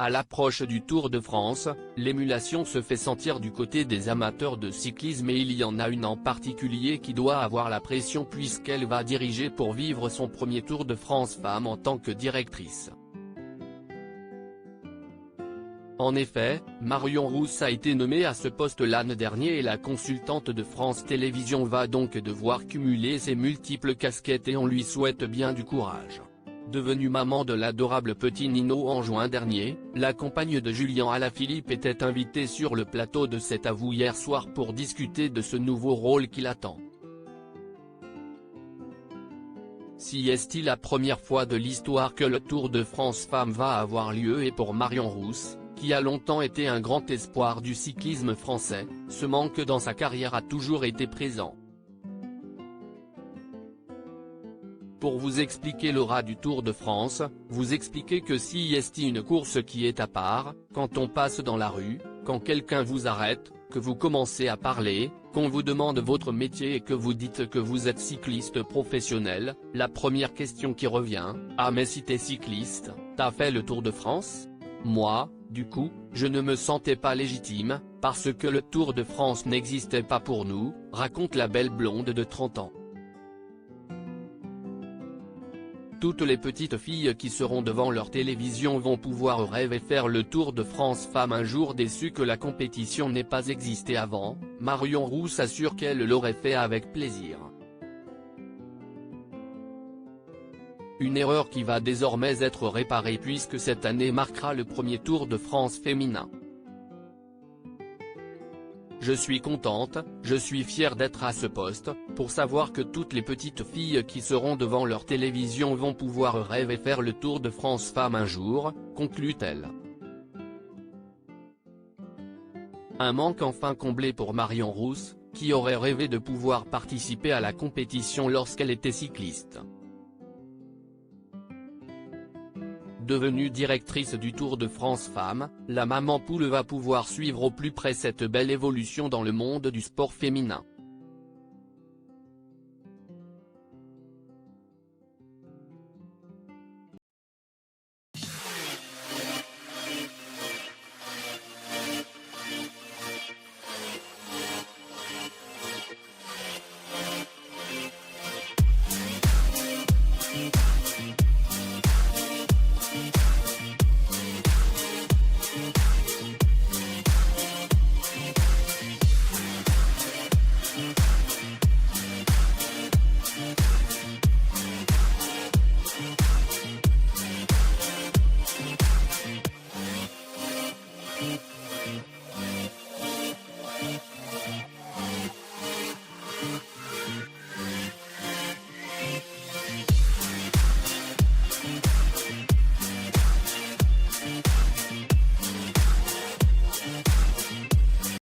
À l'approche du Tour de France, l'émulation se fait sentir du côté des amateurs de cyclisme et il y en a une en particulier qui doit avoir la pression puisqu'elle va diriger pour vivre son premier Tour de France femme en tant que directrice. En effet, Marion Rousse a été nommée à ce poste l'année dernière et la consultante de France Télévisions va donc devoir cumuler ses multiples casquettes et on lui souhaite bien du courage. Devenue maman de l'adorable petit Nino en juin dernier, la compagne de Julien Alaphilippe était invitée sur le plateau de C'est à vous hier soir pour discuter de ce nouveau rôle qui l'attend. Si est-il la première fois de l'histoire que le Tour de France Femmes va avoir lieu et pour Marion Rousse, qui a longtemps été un grand espoir du cyclisme français, ce manque dans sa carrière a toujours été présent. Pour vous expliquer l'aura du Tour de France, vous expliquez que si est une course qui est à part, quand on passe dans la rue, quand quelqu'un vous arrête, que vous commencez à parler, qu'on vous demande votre métier et que vous dites que vous êtes cycliste professionnel, la première question qui revient, ah mais si t'es cycliste, t'as fait le Tour de France ? Moi, du coup, je ne me sentais pas légitime, parce que le Tour de France n'existait pas pour nous, raconte la belle blonde de 30 ans. Toutes les petites filles qui seront devant leur télévision vont pouvoir rêver faire le Tour de France Femmes un jour déçu que la compétition n'ait pas existé avant, Marion Rousse assure qu'elle l'aurait fait avec plaisir. Une erreur qui va désormais être réparée puisque cette année marquera le premier Tour de France féminin. Je suis contente, je suis fière d'être à ce poste, pour savoir que toutes les petites filles qui seront devant leur télévision vont pouvoir rêver faire le Tour de France Femmes un jour, conclut-elle. Un manque enfin comblé pour Marion Rousse, qui aurait rêvé de pouvoir participer à la compétition lorsqu'elle était cycliste. Devenue directrice du Tour de France Femmes, la maman poule va pouvoir suivre au plus près cette belle évolution dans le monde du sport féminin.